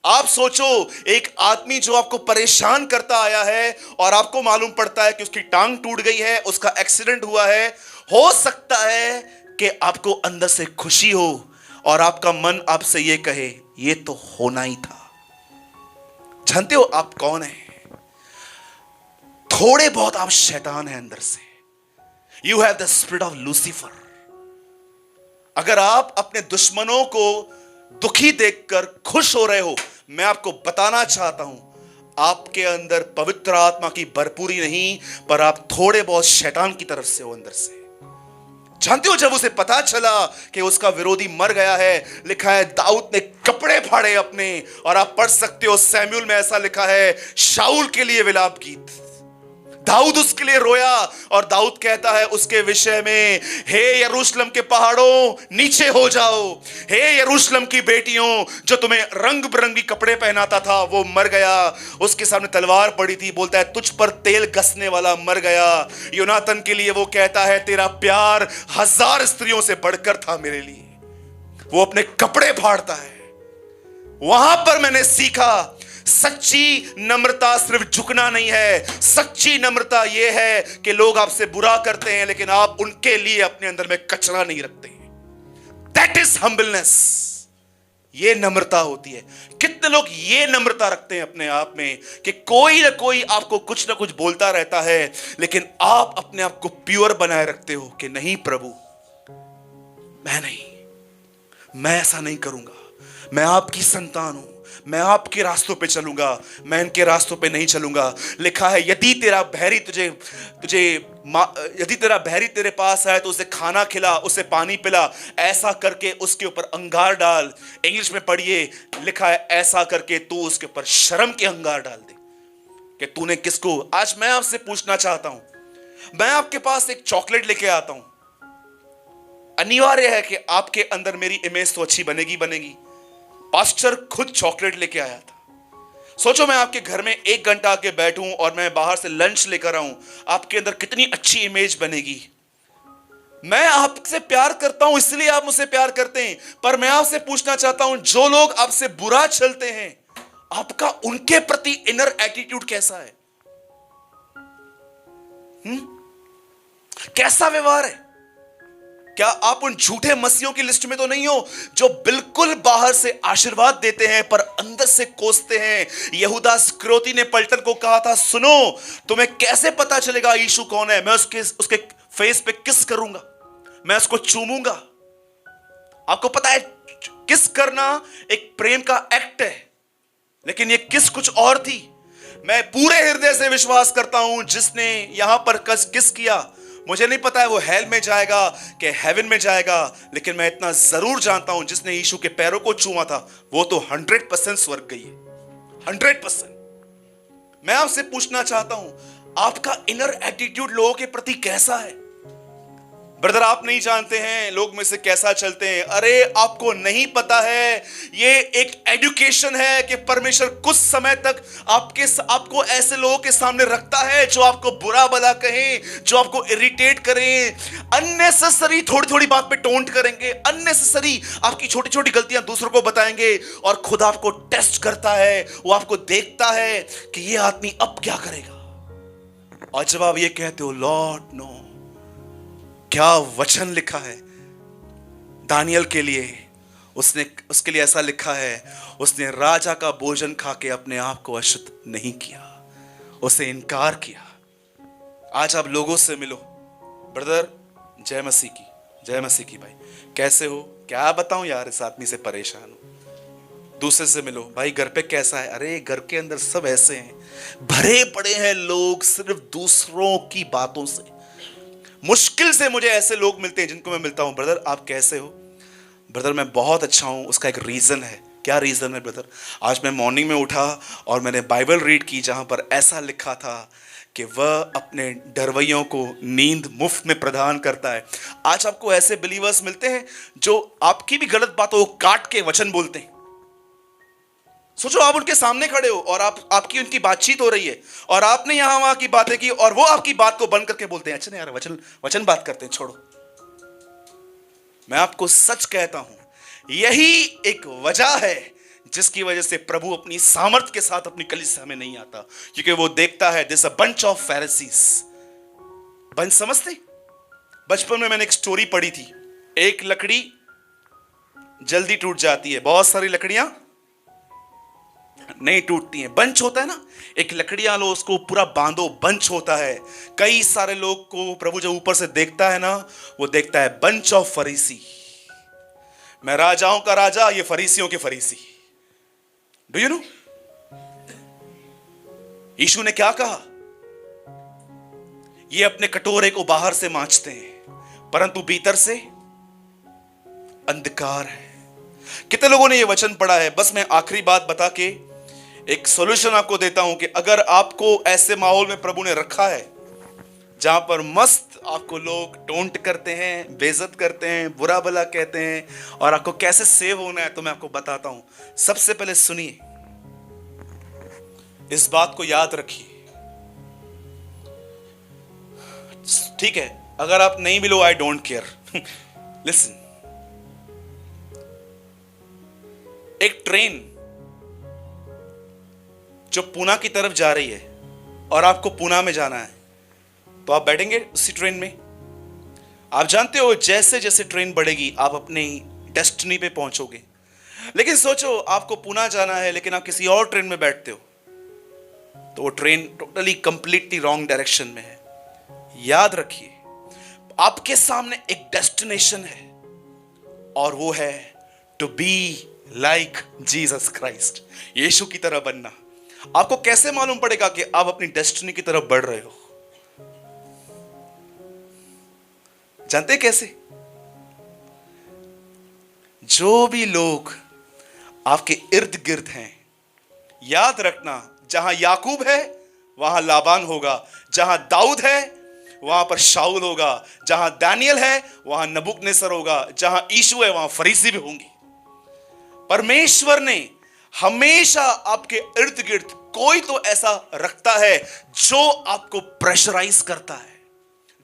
आप सोचो, एक आदमी जो आपको परेशान करता आया है और आपको मालूम पड़ता है कि उसकी टांग टूट गई है, उसका एक्सीडेंट हुआ है, हो सकता है कि आपको अंदर से खुशी हो और आपका मन आपसे यह कहे यह तो होना ही था। जानते हो आप कौन है? थोड़े बहुत आप शैतान हैं अंदर से। You have the spirit of Lucifer. अगर आप अपने दुश्मनों को दुखी देखकर खुश हो रहे हो, मैं आपको बताना चाहता हूं, आपके अंदर पवित्र आत्मा की भरपूरी नहीं, पर आप थोड़े बहुत शैतान की तरफ से हो अंदर से। जानते हो, जब उसे पता चला कि उसका विरोधी मर गया है, लिखा है दाऊद ने कपड़े फाड़े अपने, और आप पढ़ सकते हो सैमुएल में ऐसा लिखा है, शाऊल के लिए विलाप गीत, दाऊद उसके लिए रोया। और दाऊद कहता है उसके विषय में, हे यरूशलेम के पहाड़ों नीचे हो जाओ, हे यरूशलेम की बेटियों जो तुम्हें रंग बिरंगी कपड़े पहनाता था वो मर गया, उसके सामने तलवार पड़ी थी, बोलता है तुझ पर तेल घसने वाला मर गया। योनातन के लिए वो कहता है तेरा प्यार 1000 स्त्रियों से बढ़कर था मेरे लिए। वो अपने कपड़े फाड़ता है। वहां पर मैंने सीखा, सच्ची नम्रता सिर्फ झुकना नहीं है, सच्ची नम्रता यह है कि लोग आपसे बुरा करते हैं लेकिन आप उनके लिए अपने अंदर में कचरा नहीं रखते हैं। That is humbleness. ये नम्रता होती है। कितने लोग ये नम्रता रखते हैं अपने आप में कि कोई ना कोई आपको कुछ ना कुछ बोलता रहता है, लेकिन आप अपने आप को प्योर बनाए रखते हो कि नहीं प्रभु, मैं ऐसा नहीं करूंगा, मैं आपकी संतान हूं, मैं आपके रास्तों पे चलूंगा, मैं इनके रास्तों पे नहीं चलूंगा। लिखा है यदि तेरा बहरी तेरे पास आए तो उसे खाना खिला, उसे पानी पिला, ऐसा करके उसके ऊपर अंगार डाल। इंग्लिश में पढ़िए, लिखा है ऐसा करके तू उसके ऊपर शर्म के अंगार डाल दे कि तूने किसको। आज मैं आपसे पूछना चाहता हूं, मैं आपके पास एक चॉकलेट लेके आता हूं, अनिवार्य है कि आपके अंदर मेरी इमेज तो अच्छी बनेगी। पास्टर खुद चॉकलेट लेके आया था। सोचो मैं आपके घर में 1 घंटा आके बैठूं और मैं बाहर से लंच लेकर आऊं, आपके अंदर कितनी अच्छी इमेज बनेगी। मैं आपसे प्यार करता हूं इसलिए आप मुझसे प्यार करते हैं, पर मैं आपसे पूछना चाहता हूं, जो लोग आपसे बुरा चलते हैं, आपका उनके प्रति इनर एटीट्यूड कैसा है? कैसा व्यवहार है? क्या आप उन झूठे मसीहों की लिस्ट में तो नहीं हो जो बिल्कुल बाहर से आशीर्वाद देते हैं पर अंदर से कोसते हैं? यहूदा इस्करियोती ने पलटन को कहा था, सुनो, तुम्हें कैसे पता चलेगा यीशु कौन है? मैं उसके फेस पे किस करूंगा, मैं उसको चूमूंगा। आपको पता है किस करना एक प्रेम का एक्ट है, लेकिन ये किस कुछ और थी। मैं पूरे हृदय से विश्वास करता हूं जिसने यहां पर किस किया, मुझे नहीं पता है वो हेल में जाएगा कि हेवन में जाएगा, लेकिन मैं इतना जरूर जानता हूं जिसने यीशु के पैरों को छुआ था वो तो 100% स्वर्ग गई है, 100%। मैं आपसे पूछना चाहता हूं, आपका इनर एटीट्यूड लोगों के प्रति कैसा है? ब्रदर आप नहीं जानते हैं लोग में से कैसा चलते हैं। अरे आपको नहीं पता है, ये एक एजुकेशन है कि परमेश्वर कुछ समय तक आपको ऐसे लोगों के सामने रखता है जो आपको बुरा भला कहें, जो आपको इरिटेट करें, अननेसेसरी थोड़ी थोड़ी बात पे टोंट करेंगे, अननेसेसरी आपकी छोटी छोटी गलतियां दूसरों को बताएंगे, और खुद आपको टेस्ट करता है, वो आपको देखता है कि ये आदमी अब क्या करेगा। और जब आप ये कहते हो लॉर्ड नो, क्या वचन लिखा है दानियल के लिए, उसके लिए ऐसा लिखा है, उसने राजा का भोजन खा के अपने आप को अशुद्ध नहीं किया, उसे इनकार किया। आज आप लोगों से मिलो, ब्रदर जय मसीह की भाई, कैसे हो? क्या बताऊं यार, इस आदमी से परेशान हूं। दूसरे से मिलो, भाई घर पे कैसा है? अरे घर के अंदर सब ऐसे हैं, भरे पड़े हैं लोग सिर्फ दूसरों की बातों से। मुश्किल से मुझे ऐसे लोग मिलते हैं जिनको मैं मिलता हूं, ब्रदर आप कैसे हो? ब्रदर मैं बहुत अच्छा हूं। उसका एक रीजन है। क्या रीजन है ब्रदर? आज मैं मॉर्निंग में उठा और मैंने बाइबल रीड की जहां पर ऐसा लिखा था कि वह अपने डरवैयों को नींद मुफ्त में प्रदान करता है। आज आपको ऐसे बिलीवर्स मिलते हैं जो आपकी भी गलत बातों को काट के वचन बोलते हैं। सोचो आप उनके सामने खड़े हो और आपकी उनकी बातचीत हो रही है और आपने यहां वहां की बातें की और वो आपकी बात को बंद करके बोलते हैं, अच्छा नहीं यार वचन बात करते हैं, छोड़ो। मैं आपको सच कहता हूं, यही एक वजह है जिसकी वजह से प्रभु अपनी सामर्थ के साथ अपनी कलीसिया में नहीं आता, क्योंकि वो देखता है this a bunch of Pharisees. Bunch समझते? बचपन में मैंने एक स्टोरी पढ़ी थी, एक लकड़ी जल्दी टूट जाती है, बहुत सारी लकड़ियां नहीं टूटती हैं। बंच होता है ना, एक लकड़ियां लो, उसको पूरा बांधो, बंच होता है। कई सारे लोग को प्रभु जब ऊपर से देखता है ना, वो देखता है बंच ऑफ फरीसी। मैं राजाओं का राजा, ये फरीसियों के फरीसी। डू यू नो यीशु ने क्या कहा? ये अपने कटोरे को बाहर से मांजते हैं, परंतु भीतर से अंधकार है। कितने लोगों ने ये वचन पढ़ा है? बस मैं आखिरी बात बता के एक सॉल्यूशन आपको देता हूं कि अगर आपको ऐसे माहौल में प्रभु ने रखा है जहां पर मस्त आपको लोग टोंट करते हैं, बेइज्जत करते हैं, बुरा भला कहते हैं, और आपको कैसे सेव होना है, तो मैं आपको बताता हूं। सबसे पहले सुनिए, इस बात को याद रखिए, ठीक है? अगर आप नहीं मिलो, आई डोंट केयर। लिसन, एक ट्रेन जो पूना की तरफ जा रही है और आपको पूना में जाना है, तो आप बैठेंगे उसी ट्रेन में? आप जानते हो जैसे जैसे ट्रेन बढ़ेगी आप अपने डेस्टिनी पे पहुंचोगे। लेकिन सोचो, आपको पूना जाना है लेकिन आप किसी और ट्रेन में बैठते हो, तो वो train totally completely wrong direction में है। याद रखिए, आपके सामने एक डेस्टिनेशन है और वो है to be like Jesus Christ, यीशु की तरह बनना। आपको कैसे मालूम पड़ेगा कि आप अपनी डेस्टिनी की तरफ बढ़ रहे हो? जानते कैसे? जो भी लोग आपके इर्द गिर्द हैं, याद रखना, जहां याकूब है वहां लाबान होगा, जहां दाऊद है वहां पर शाऊल होगा, जहां दानियल है वहां नबूकदनेस्सर होगा, जहां यीशु है वहां फरीसी भी होंगे। परमेश्वर ने हमेशा आपके इर्द गिर्द कोई तो ऐसा रखता है जो आपको प्रेशराइज करता है,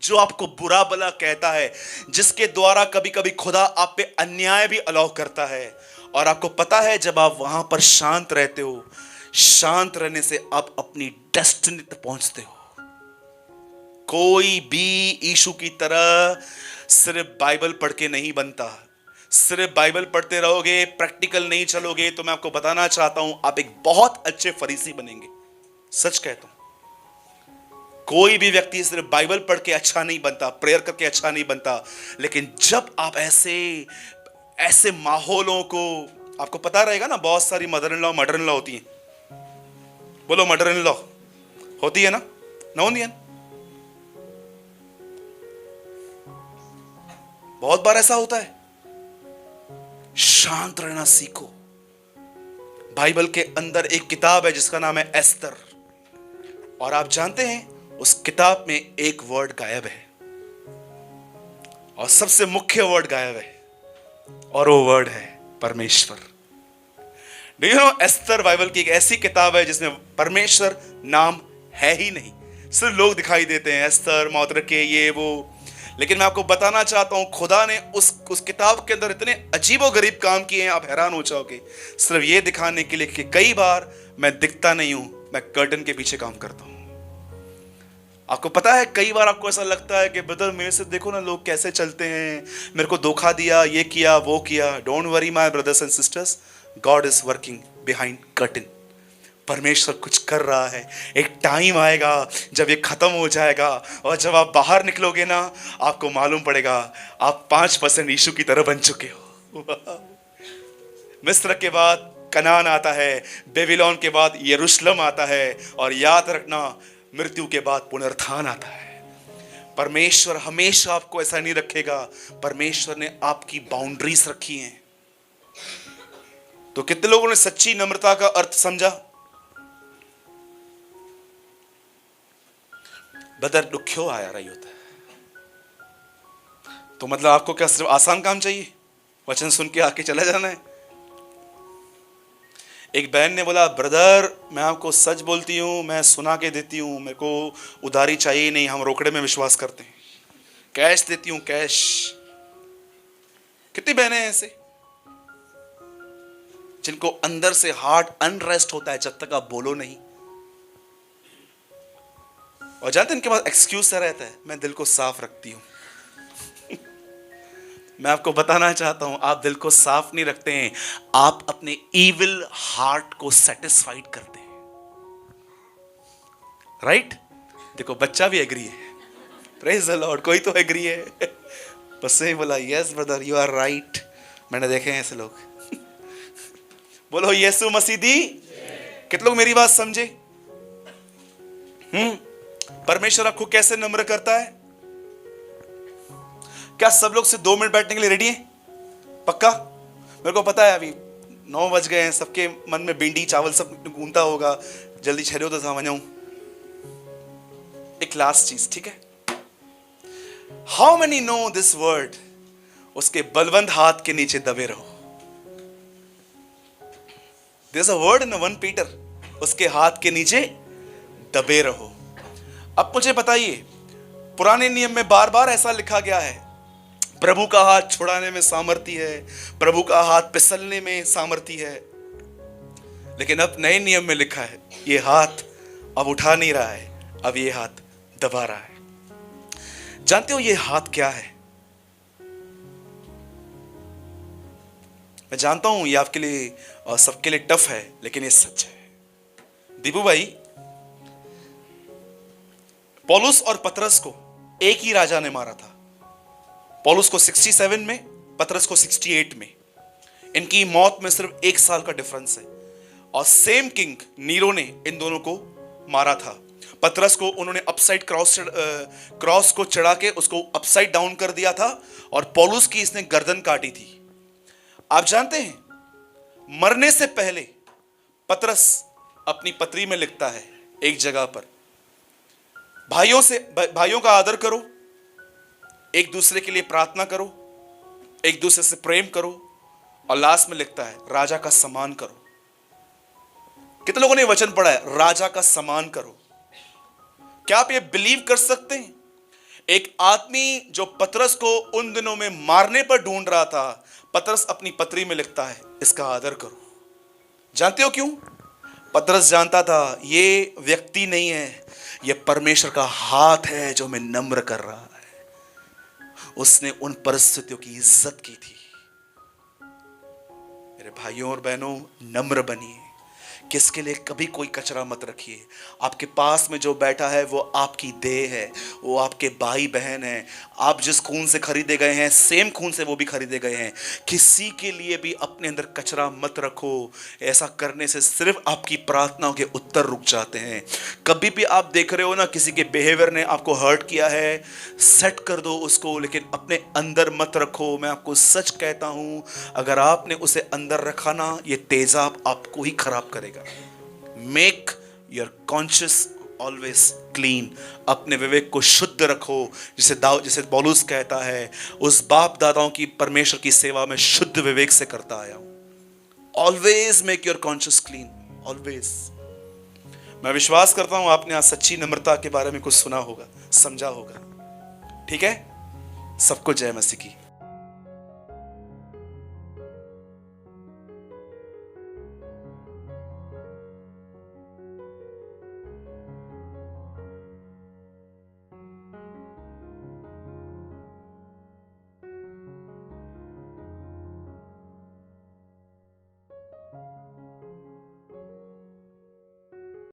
जो आपको बुरा भला कहता है, जिसके द्वारा कभी कभी खुदा आप पे अन्याय भी अलाउ करता है। और आपको पता है, जब आप वहां पर शांत रहते हो, शांत रहने से आप अपनी डेस्टिनी तक पहुंचते हो। कोई भी यीशु की तरह सिर्फ बाइबल पढ़ के नहीं बनता। सिर्फ बाइबल पढ़ते रहोगे, प्रैक्टिकल नहीं चलोगे, तो मैं आपको बताना चाहता हूं आप एक बहुत अच्छे फरीसी बनेंगे। सच कहता हूं, कोई भी व्यक्ति सिर्फ बाइबल पढ़ के अच्छा नहीं बनता, प्रेयर करके अच्छा नहीं बनता। लेकिन जब आप ऐसे माहौलों को, आपको पता रहेगा ना, बहुत सारी mother in law mother in law होती हैं। बोलो, मदर इन लॉ होती है ना? ना होती है? बहुत बार ऐसा होता है। शांत रहना सीखो। बाइबल के अंदर एक किताब है जिसका नाम है एस्तर, और आप जानते हैं उस किताब में एक वर्ड गायब है, और सबसे मुख्य वर्ड गायब है, और वो वर्ड है परमेश्वर। Do you know, Esther Bible की एक ऐसी किताब है जिसमें परमेश्वर नाम है ही नहीं। सिर्फ लोग दिखाई देते हैं, एस्तर, मौतरके, ये वो। लेकिन मैं आपको बताना चाहता हूं, खुदा ने उस किताब के अंदर इतने अजीबोगरीब काम किए हैं, आप हैरान हो जाओगे। सिर्फ ये दिखाने के लिए कि कई बार मैं दिखता नहीं हूं, मैं कर्टन के पीछे काम करता हूं। आपको पता है, कई बार आपको ऐसा लगता है कि ब्रदर मेरे से देखो ना लोग कैसे चलते हैं, मेरे को धोखा दिया, ये किया, वो किया। Don't worry my brothers and sisters, God is working behind curtain. परमेश्वर कुछ कर रहा है। एक टाइम आएगा जब ये खत्म हो जाएगा, और जब आप बाहर निकलोगे ना, आपको मालूम पड़ेगा आप 5% यीशु की तरह बन चुके हो। मिस्र के बाद कनान आता है, बेबीलोन के बाद यरूशलेम आता है, और याद रखना, मृत्यु के बाद पुनरुत्थान आता है। परमेश्वर हमेशा आपको ऐसा नहीं रखेगा। परमेश्वर ने आपकी बाउंड्रीज रखी हैं। तो कितने लोगों ने सच्ची नम्रता का अर्थ समझा? बदर दुख क्यों आया रही होता है? तो मतलब आपको क्या सिर्फ आसान काम चाहिए, वचन सुन के आके चला जाना है? एक बहन ने बोला, ब्रदर मैं आपको सच बोलती हूँ, मैं सुना के देती हूँ, मेरे को उधारी चाहिए नहीं, हम रोकड़े में विश्वास करते हैं, कैश देती हूँ, कैश। कितनी बहनें हैं ऐसे जिनको अंदर से हार्ट अनरेस्ट होता है जब तक आप बोलो नहीं। और जानते हैं इनके पास एक्सक्यूज सा रहता है, मैं दिल को साफ रखती हूं। मैं आपको बताना चाहता हूं, आप दिल को साफ नहीं रखते हैं, आप अपने इविल हार्ट को सेटिस्फाइड करते हैं। राइट? देखो बच्चा भी एग्री है, प्रेज द लॉर्ड, कोई तो एग्री है। बस से बोला yes brother you are right. मैंने देखे हैं ऐसे लोग। बोलो यीशु मसीह दी। कितने लोग मेरी बात समझे? परमेश्वर आपको कैसे नम्र करता है? क्या सब लोग से 2 मिनट बैठने के लिए रेडी हैं? पक्का? मेरे को पता है अभी 9 बज गए हैं, सबके मन में भिंडी चावल सब घूमता होगा, जल्दी छेड़ो तो समझ आऊं। एक लास्ट चीज, ठीक है? How many know this word? उसके बलवंत हाथ के नीचे दबे रहो। There's a word in 1 Peter, उसके हाथ के नीचे दबे रहो। अब मुझे बताइए, पुराने नियम में बार बार ऐसा लिखा गया है, प्रभु का हाथ छुड़ाने में सामर्थ्य है, प्रभु का हाथ फिसलने में सामर्थ्य है। लेकिन अब नए नियम में लिखा है, ये हाथ अब उठा नहीं रहा है, अब ये हाथ दबा रहा है। जानते हो ये हाथ क्या है? मैं जानता हूं ये आपके लिए और सबके लिए टफ है, लेकिन ये सच है। दीपू भाई, पौलुस और पतरस को एक ही राजा ने मारा था। पौलुस को 67 में, पतरस को 68 में। इनकी मौत में सिर्फ 1 साल का डिफरेंस है। और सेम किंग नीरो ने इन दोनों को मारा था। पतरस को उन्होंने अपसाइड क्रॉस को चढ़ा के उसको अपसाइड डाउन कर दिया था, और पौलुस की इसने गर्दन काटी थी। आप जानते हैं, मरने से पहले पतरस अपनी पत्री में लिखता है एक जगह पर, भाइयों का आदर करो, एक दूसरे के लिए प्रार्थना करो, एक दूसरे से प्रेम करो, और लास्ट में लिखता है राजा का सम्मान करो। कितने लोगों ने वचन पढ़ा है, राजा का सम्मान करो? क्या आप ये बिलीव कर सकते हैं? एक आदमी जो पतरस को उन दिनों में मारने पर ढूंढ रहा था, पतरस अपनी पत्री में लिखता है इसका आदर करो। जानते हो क्यों? पतरस जानता था ये व्यक्ति नहीं है, ये परमेश्वर का हाथ है जो मैं नम्र कर रहा है। उसने उन परिस्थितियों की इज्जत की थी। मेरे भाइयों और बहनों, नम्र बनिए। किसके लिए कभी कोई कचरा मत रखिए। आपके पास में जो बैठा है वो आपकी देह है, वो आपके भाई बहन है। आप जिस खून से खरीदे गए हैं, सेम खून से वो भी खरीदे गए हैं। किसी के लिए भी अपने अंदर कचरा मत रखो। ऐसा करने से सिर्फ आपकी प्रार्थनाओं के उत्तर रुक जाते हैं। कभी भी आप देख रहे हो ना, किसी के बिहेवियर ने आपको हर्ट किया है, सेट कर दो उसको, लेकिन अपने अंदर मत रखो। मैं आपको सच कहता हूं, अगर आपने उसे अंदर रखा ना, ये तेजाब आपको ही खराब करेगा। Make your conscious always clean. अपने विवेक को शुद्ध रखो। जिसे पौलुस कहता है, उस बाप दादाओं की परमेश्वर की सेवा में शुद्ध विवेक से करता आया हूं। Always make your conscious clean, always. मैं विश्वास करता हूं आपने आज सच्ची नम्रता के बारे में कुछ सुना होगा, समझा होगा। ठीक है? सबको जय मसीह की।